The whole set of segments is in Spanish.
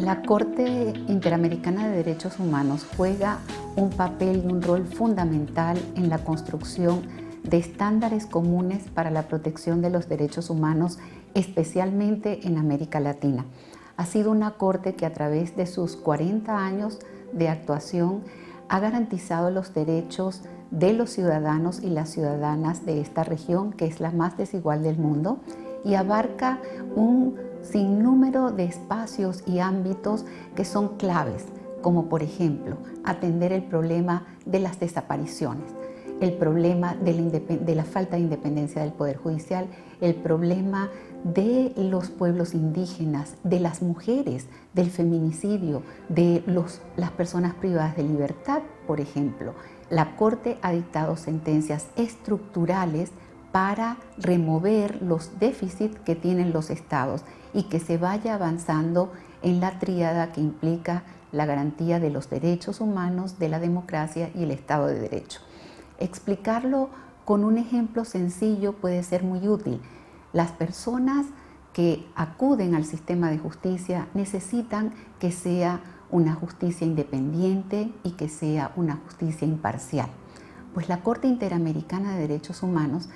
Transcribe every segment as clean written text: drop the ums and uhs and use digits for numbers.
La Corte Interamericana de Derechos Humanos juega un papel y un rol fundamental en la construcción de estándares comunes para la protección de los derechos humanos, especialmente en América Latina. Ha sido una corte que a través de sus 40 años de actuación ha garantizado los derechos de los ciudadanos y las ciudadanas de esta región, que es la más desigual del mundo, y abarca un sinnúmero de espacios y ámbitos que son claves, como por ejemplo atender el problema de las desapariciones, el problema de la falta de independencia del Poder Judicial, el problema de los pueblos indígenas, de las mujeres, del feminicidio, de las personas privadas de libertad, por ejemplo. La Corte ha dictado sentencias estructurales para remover los déficits que tienen los estados y que se vaya avanzando en la tríada que implica la garantía de los derechos humanos, de la democracia y el Estado de Derecho. Explicarlo con un ejemplo sencillo puede ser muy útil. Las personas que acuden al sistema de justicia necesitan que sea una justicia independiente y que sea una justicia imparcial. Pues la Corte Interamericana de Derechos Humanos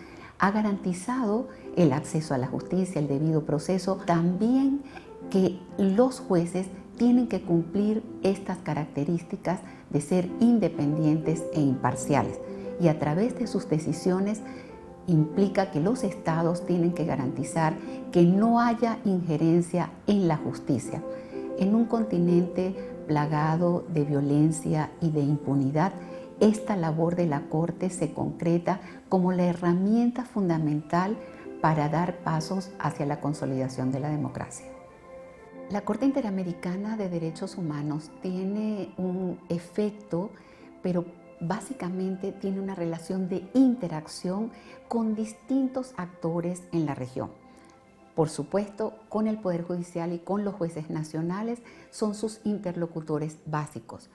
ha garantizado el acceso a la justicia, el debido proceso, también que los jueces tienen que cumplir estas características de ser independientes e imparciales. Y a través de sus decisiones implica que los estados tienen que garantizar que no haya injerencia en la justicia. En un continente plagado de violencia y de impunidad, esta labor de la Corte se concreta como la herramienta fundamental para dar pasos hacia la consolidación de la democracia. La Corte Interamericana de Derechos Humanos tiene un efecto, pero básicamente tiene una relación de interacción con distintos actores en la región. Por supuesto, con el Poder Judicial y con los jueces nacionales son sus interlocutores básicos.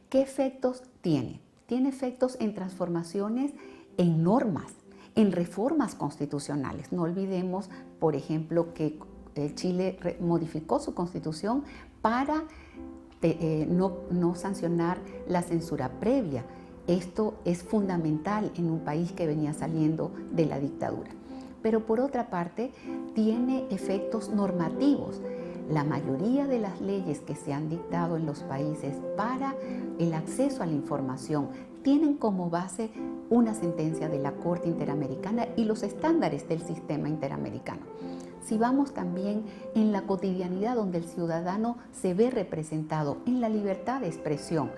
¿Qué efectos tiene? Tiene efectos en transformaciones en normas, en reformas constitucionales. No olvidemos, por ejemplo, que Chile modificó su constitución para no sancionar la censura previa. Esto es fundamental en un país que venía saliendo de la dictadura. Pero por otra parte, tiene efectos normativos. La mayoría de las leyes que se han dictado en los países para el acceso a la información tienen como base una sentencia de la Corte Interamericana y los estándares del sistema interamericano. Si vamos también en la cotidianidad donde el ciudadano se ve representado en la libertad de expresión,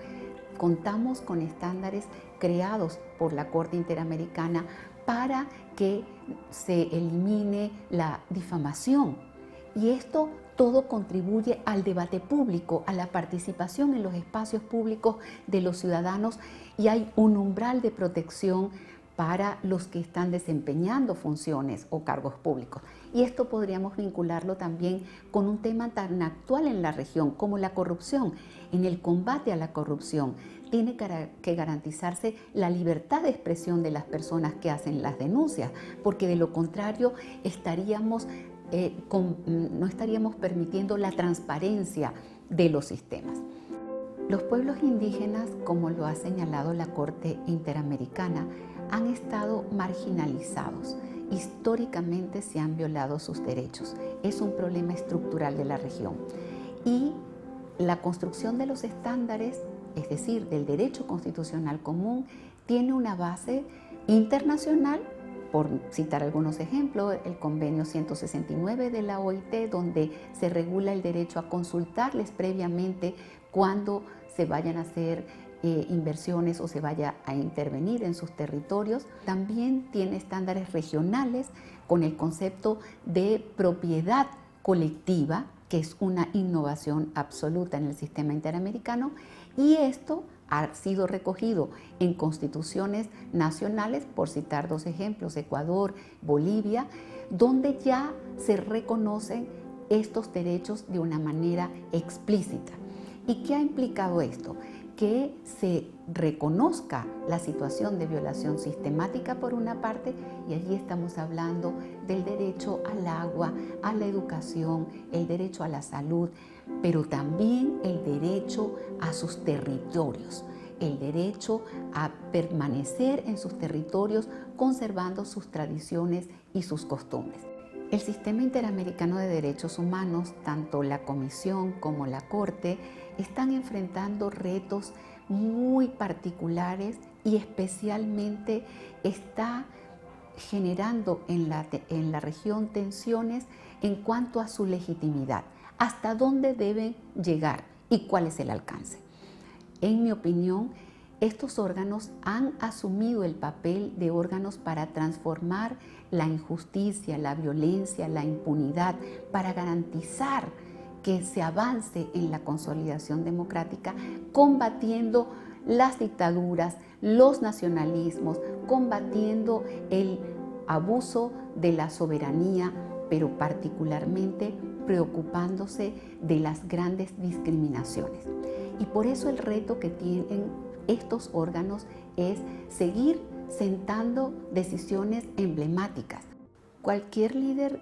contamos con estándares creados por la Corte Interamericana para que se elimine la difamación. Y esto todo contribuye al debate público, a la participación en los espacios públicos de los ciudadanos, y hay un umbral de protección para los que están desempeñando funciones o cargos públicos. Y esto podríamos vincularlo también con un tema tan actual en la región como la corrupción. En el combate a la corrupción tiene que garantizarse la libertad de expresión de las personas que hacen las denuncias, porque de lo contrario no estaríamos permitiendo la transparencia de los sistemas. Los pueblos indígenas, como lo ha señalado la Corte Interamericana, han estado marginalizados. Históricamente se han violado sus derechos. Es un problema estructural de la región. Y la construcción de los estándares, es decir, del derecho constitucional común, tiene una base internacional. Por citar algunos ejemplos, el convenio 169 de la OIT, donde se regula el derecho a consultarles previamente cuando se vayan a hacer inversiones o se vaya a intervenir en sus territorios. También tiene estándares regionales con el concepto de propiedad colectiva, que es una innovación absoluta en el sistema interamericano, y esto ha sido recogido en constituciones nacionales, por citar dos ejemplos, Ecuador, Bolivia, donde ya se reconocen estos derechos de una manera explícita. ¿Y qué ha implicado esto? Que se reconozca la situación de violación sistemática por una parte, y allí estamos hablando del derecho al agua, a la educación, el derecho a la salud, pero también el derecho a sus territorios, el derecho a permanecer en sus territorios conservando sus tradiciones y sus costumbres. El Sistema Interamericano de Derechos Humanos, tanto la Comisión como la Corte, están enfrentando retos muy particulares y especialmente está generando en la región tensiones en cuanto a su legitimidad, hasta dónde deben llegar y cuál es el alcance. En mi opinión, estos órganos han asumido el papel de órganos para transformar la injusticia, la violencia, la impunidad, para garantizar que se avance en la consolidación democrática, combatiendo las dictaduras, los nacionalismos, combatiendo el abuso de la soberanía, pero particularmente preocupándose de las grandes discriminaciones. Y por eso el reto que tienen estos órganos es seguir sentando decisiones emblemáticas. Cualquier líder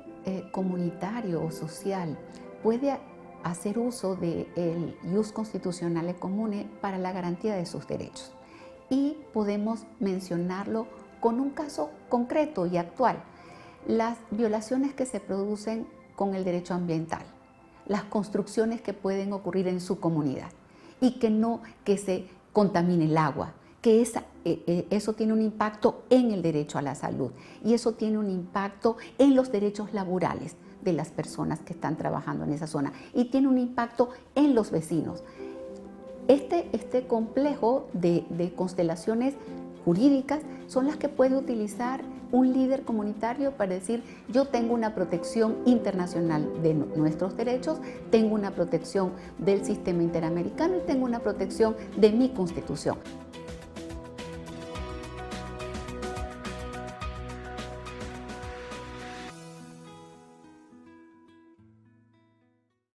comunitario o social puede hacer uso del ius constitutionale comune para la garantía de sus derechos. Y podemos mencionarlo con un caso concreto y actual: las violaciones que se producen con el derecho ambiental, las construcciones que pueden ocurrir en su comunidad y que se contamine el agua, que eso tiene un impacto en el derecho a la salud y eso tiene un impacto en los derechos laborales de las personas que están trabajando en esa zona y tiene un impacto en los vecinos. Este complejo de constelaciones jurídicas son las que puede utilizar un líder comunitario para decir: yo tengo una protección internacional de nuestros derechos, tengo una protección del sistema interamericano y tengo una protección de mi Constitución.